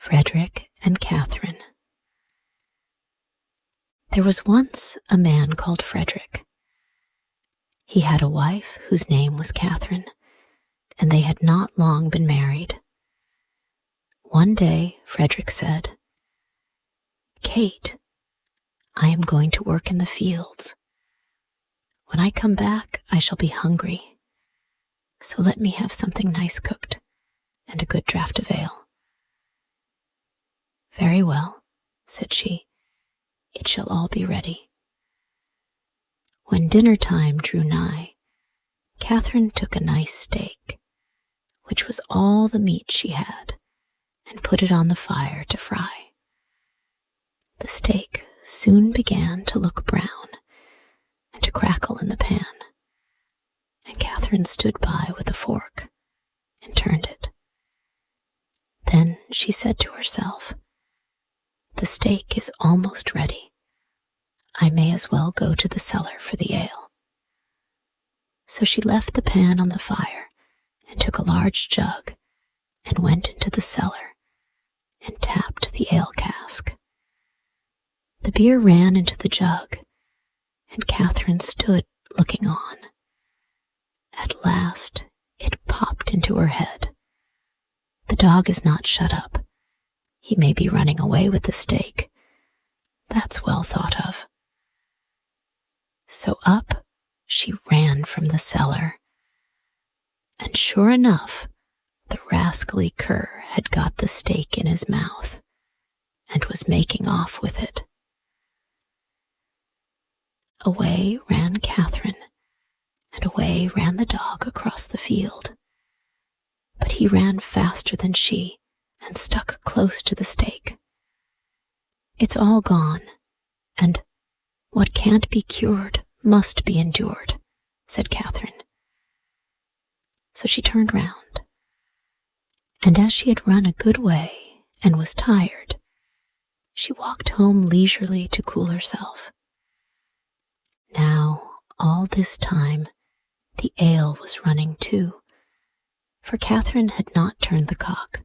Frederick and Catherine. There was once a man called Frederick. He had a wife whose name was Catherine, and they had not long been married. One day, Frederick said, "Kate, I am going to work in the fields. When I come back, I shall be hungry, so let me have something nice cooked and a good draught of ale." "Very well," said she, "it shall all be ready." When dinner time drew nigh, Catherine took a nice steak, which was all the meat she had, and put it on the fire to fry. The steak soon began to look brown and to crackle in the pan, and Catherine stood by with a fork and turned it. Then she said to herself, "The steak is almost ready. I may as well go to the cellar for the ale." So she left the pan on the fire and took a large jug and went into the cellar and tapped the ale cask. The beer ran into the jug, and Catherine stood looking on. At last it popped into her head. The dog is not shut up. He may be running away with the steak. That's well thought of. So up she ran from the cellar, and sure enough, the rascally cur had got the steak in his mouth and was making off with it. Away ran Catherine, and away ran the dog across the field. But he ran faster than she and stuck close to the steak. "It's all gone, and what can't be cured must be endured," said Catherine. So she turned round, and as she had run a good way and was tired, she walked home leisurely to cool herself. Now, all this time, the ale was running too, for Catherine had not turned the cock.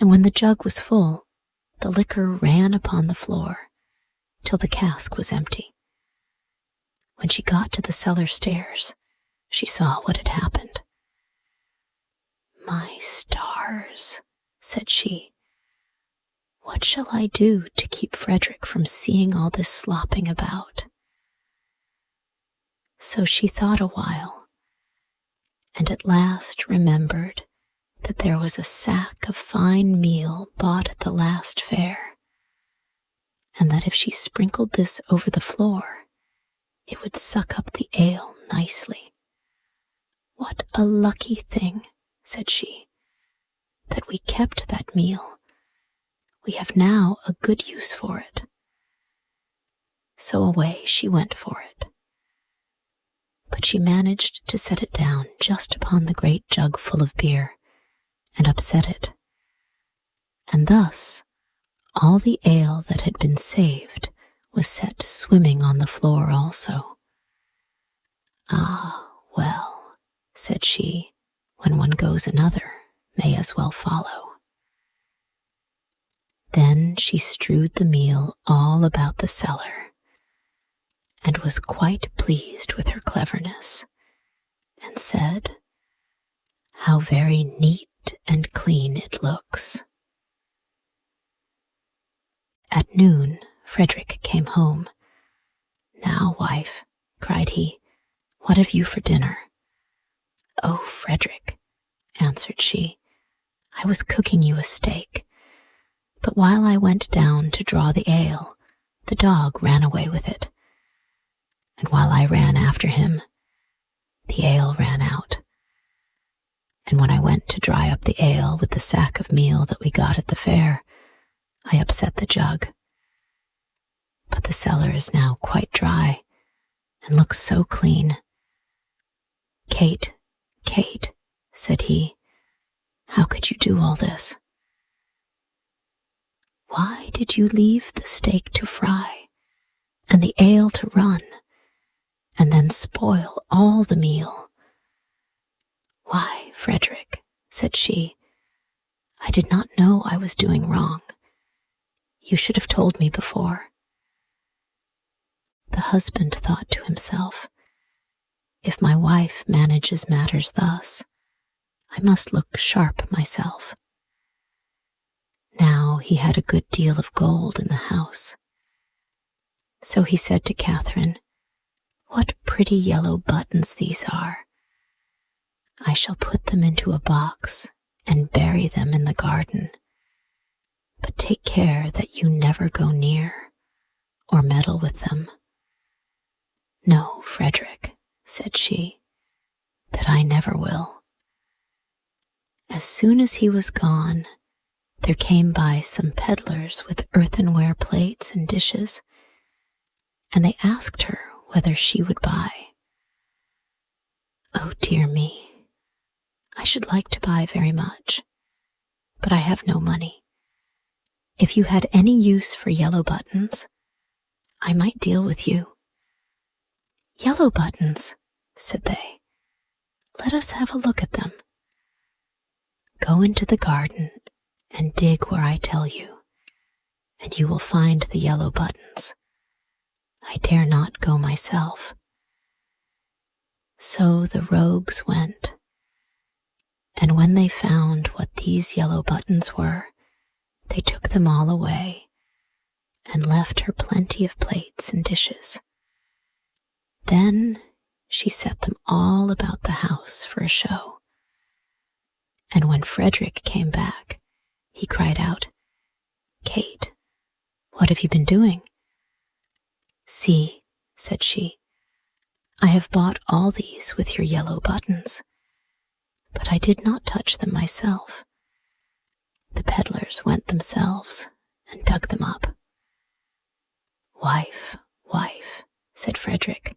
And when the jug was full, the liquor ran upon the floor till the cask was empty. When she got to the cellar stairs, she saw what had happened. "My stars," said she, "what shall I do to keep Frederick from seeing all this slopping about?" So she thought a while, and at last remembered that there was a sack of fine meal bought at the last fair, and that if she sprinkled this over the floor, it would suck up the ale nicely. "What a lucky thing," said she, "that we kept that meal. We have now a good use for it." So away she went for it. But she managed to set it down just upon the great jug full of beer, and upset it. And thus all the ale that had been saved was set swimming on the floor also. "Ah, well," said she, "when one goes another may as well follow." Then she strewed the meal all about the cellar, and was quite pleased with her cleverness, and said, "How very neat and clean it looks." At noon, Frederick came home. "Now, wife," cried he, "what have you for dinner?" "Oh, Frederick," answered she, "I was cooking you a steak, but while I went down to draw the ale, the dog ran away with it. And while I ran after him, the ale ran out. And when I went to dry up the ale with the sack of meal that we got at the fair, I upset the jug. But the cellar is now quite dry and looks so clean." "Kate, Kate," said he, "how could you do all this?" "Why did you leave the steak to fry and the ale to run, and then spoil all the meal?" "Why, Frederick," said she, I did not know I was doing wrong. You should have told me before." The husband thought to himself, "If my wife manages matters thus, I must look sharp myself." Now he had a good deal of gold in the house. So he said to Catherine, "What pretty yellow buttons these are! I shall put them into a box and bury them in the garden. But take care that you never go near or meddle with them." "No, Frederick," said she, "that I never will." As soon as he was gone, there came by some peddlers with earthenware plates and dishes, and they asked her whether she would buy. "Oh, dear me, I should like to buy very much, but I have no money. If you had any use for yellow buttons, I might deal with you." "Yellow buttons," said they. "Let us have a look at them." "Go into the garden and dig where I tell you, and you will find the yellow buttons. I dare not go myself." So the rogues went, and when they found what these yellow buttons were, they took them all away and left her plenty of plates and dishes. Then she set them all about the house for a show. And when Frederick came back, he cried out, "Kate, what have you been doing?" "See," said she, "I have bought all these with your yellow buttons, but I did not touch them myself. The peddlers went themselves and dug them up." "Wife, wife," said Frederick,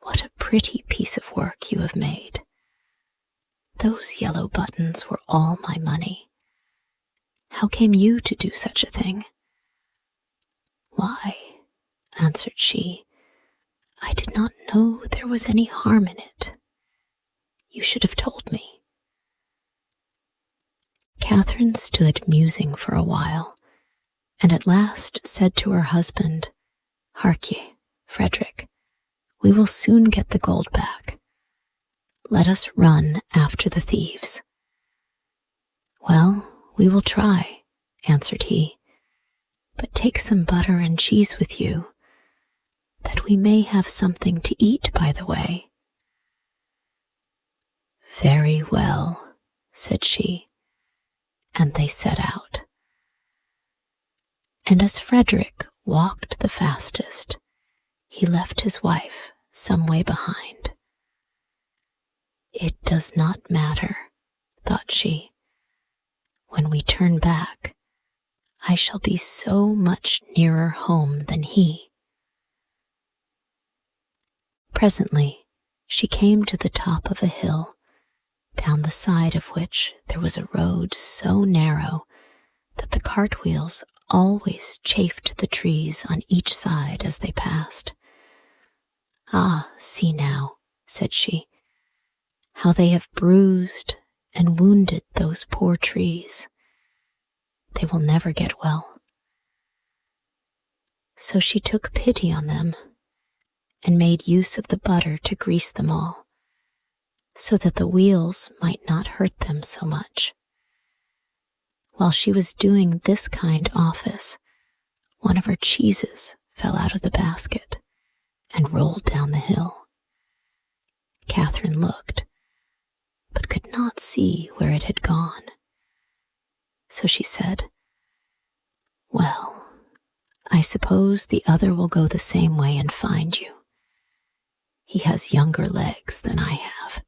"what a pretty piece of work you have made. Those yellow buttons were all my money. How came you to do such a thing?" "Why," answered she, "I did not know there was any harm in it. You should have told me." Catherine stood musing for a while, and at last said to her husband, "Hark ye, Frederick, we will soon get the gold back. Let us run after the thieves." "Well, we will try," answered he, "but take some butter and cheese with you, that we may have something to eat by the way." "Very well," said she, and they set out. And as Frederick walked the fastest, he left his wife some way behind. "It does not matter," thought she. "When we turn back, I shall be so much nearer home than he." Presently, she came to the top of a hill, down the side of which there was a road so narrow that the cartwheels always chafed the trees on each side as they passed. "Ah, see now," said she, "how they have bruised and wounded those poor trees. They will never get well." So she took pity on them and made use of the butter to grease them all, so that the wheels might not hurt them so much. While she was doing this kind office, one of her cheeses fell out of the basket and rolled down the hill. Catherine looked, but could not see where it had gone. So she said, "Well, I suppose the other will go the same way and find you. He has younger legs than I have."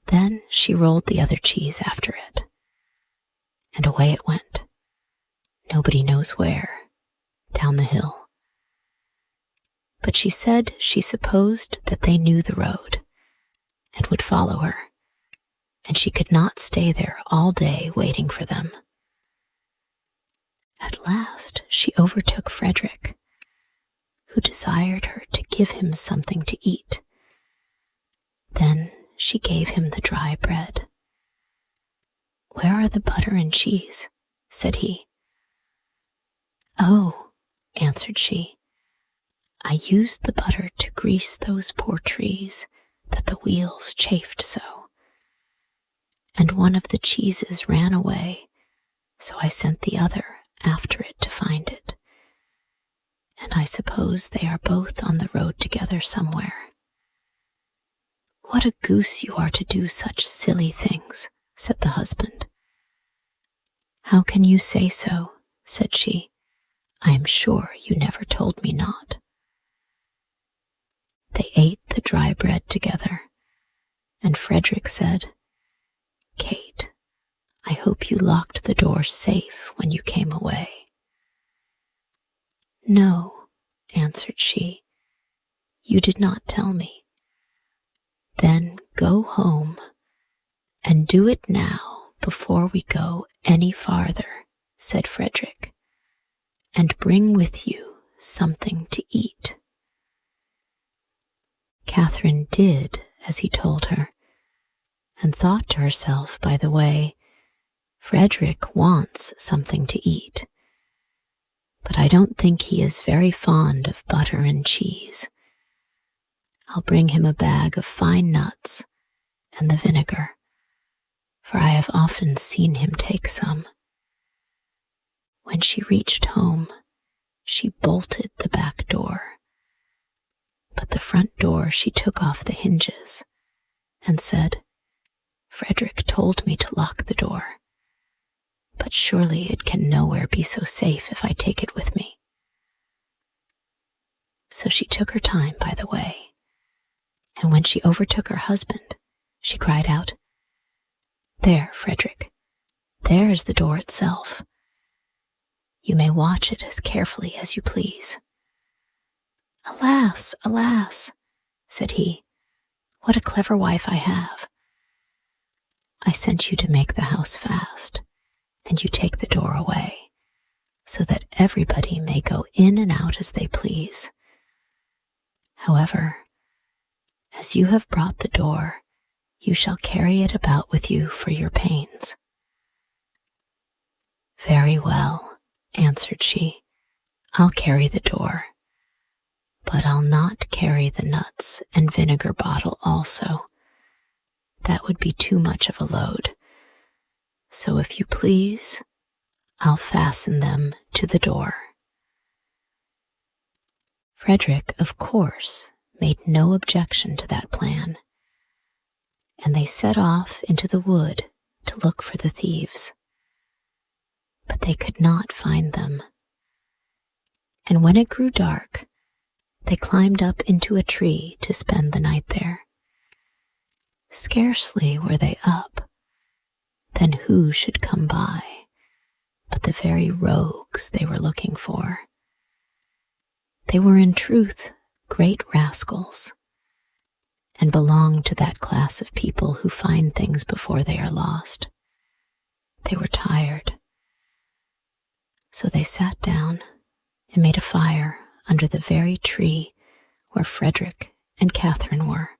Then she rolled the other cheese after it, and away it went, nobody knows where, down the hill. But she said she supposed that they knew the road and would follow her, and she could not stay there all day waiting for them. At last she overtook Frederick, who desired her to give him something to eat. Then she gave him the dry bread. "Where are the butter and cheese?" said he. "Oh," answered she, "I used the butter to grease those poor trees that the wheels chafed so. And one of the cheeses ran away, so I sent the other after it to find it. And I suppose they are both on the road together somewhere." "What a goose you are to do such silly things," said the husband. "How can you say so?" said she. "I am sure you never told me not." They ate the dry bread together, and Frederick said, "Kate, I hope you locked the door safe when you came away." "No," answered she, "you did not tell me." "Then go home, and do it now before we go any farther," said Frederick, "and bring with you something to eat." Catherine did as he told her, and thought to herself by the way, "Frederick wants something to eat, but I don't think he is very fond of butter and cheese. I'll bring him a bag of fine nuts and the vinegar, for I have often seen him take some." When she reached home, she bolted the back door, but the front door she took off the hinges and said, "Frederick told me to lock the door, but surely it can nowhere be so safe if I take it with me." So she took her time by the way, and when she overtook her husband, she cried out, "There, Frederick, there is the door itself. You may watch it as carefully as you please." "Alas, alas," said he, "what a clever wife I have. I sent you to make the house fast, and you take the door away, so that everybody may go in and out as they please. However, as you have brought the door, you shall carry it about with you for your pains." "Very well," answered she, "I'll carry the door, but I'll not carry the nuts and vinegar bottle also. That would be too much of a load. So if you please, I'll fasten them to the door." Frederick, of course, made no objection to that plan, and they set off into the wood to look for the thieves. But they could not find them. And when it grew dark, they climbed up into a tree to spend the night there. Scarcely were they up, then who should come by but the very rogues they were looking for. They were in truth great rascals, and belonged to that class of people who find things before they are lost. They were tired, so they sat down and made a fire under the very tree where Frederick and Catherine were.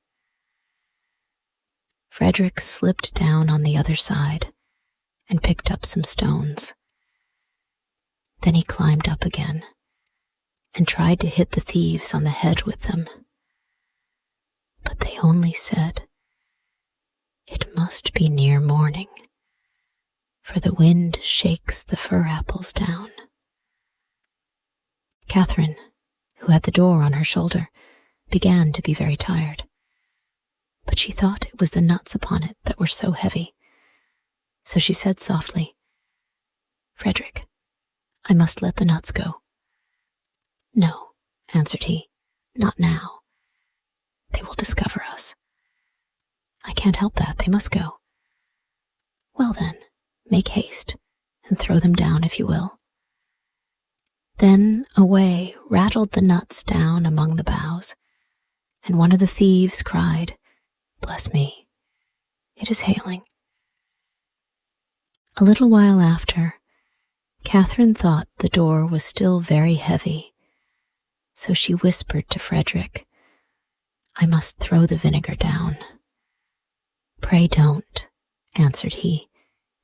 Frederick slipped down on the other side and picked up some stones. Then he climbed up again and tried to hit the thieves on the head with them. But they only said, "It must be near morning, for the wind shakes the fir apples down." Catherine, who had the door on her shoulder, began to be very tired, but she thought it was the nuts upon it that were so heavy. So she said softly, "Frederick, I must let the nuts go." "No," answered he, "not now. They will discover us." "I can't help that, they must go." "Well then, make haste, and throw them down if you will." Then away rattled the nuts down among the boughs, and one of the thieves cried, "Bless me, it is hailing." A little while after, Catherine thought the door was still very heavy, so she whispered to Frederick, "I must throw the vinegar down." "Pray don't," answered he.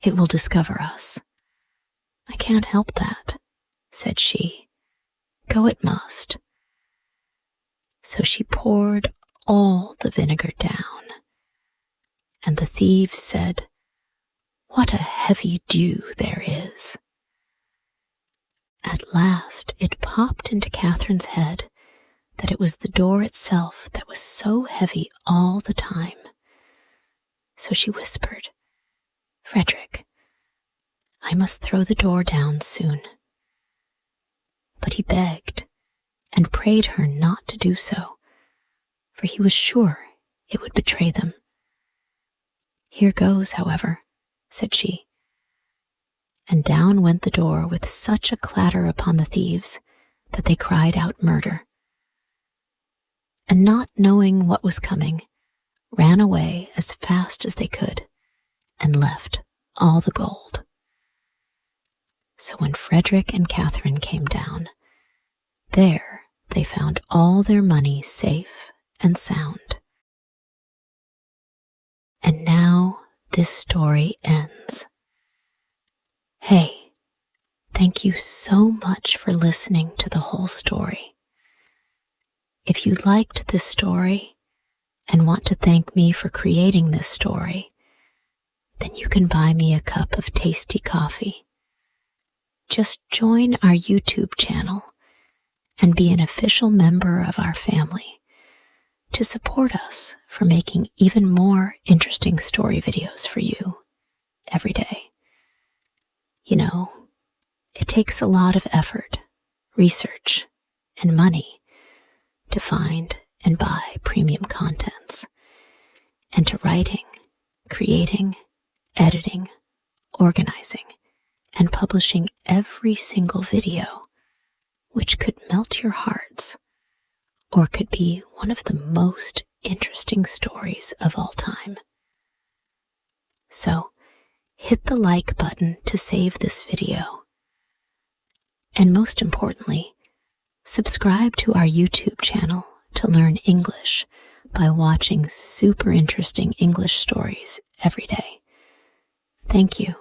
It will discover us." "I can't help that," said she. "Go it must." So she poured all the vinegar down, and the thieves said, "What a heavy dew there is." At last it popped into Catherine's head that it was the door itself that was so heavy all the time. So she whispered, "Frederick, I must throw the door down soon." But he begged and prayed her not to do so, for he was sure it would betray them. "Here goes, however," said she. And down went the door with such a clatter upon the thieves that they cried out murder. And not knowing what was coming, ran away as fast as they could and left all the gold. So when Frederick and Catherine came down, there they found all their money safe and sound. And now this story ends. Hey, thank you so much for listening to the whole story. If you liked this story and want to thank me for creating this story, then you can buy me a cup of tasty coffee. Just join our YouTube channel and be an official member of our family to support us for making even more interesting story videos for you every day. You know, it takes a lot of effort, research, and money to find and buy premium contents, and to writing, creating, editing, organizing, and publishing every single video, which could melt your hearts, or could be one of the most interesting stories of all time. So, hit the like button to save this video. And most importantly, subscribe to our YouTube channel to learn English by watching super interesting English stories every day. Thank you.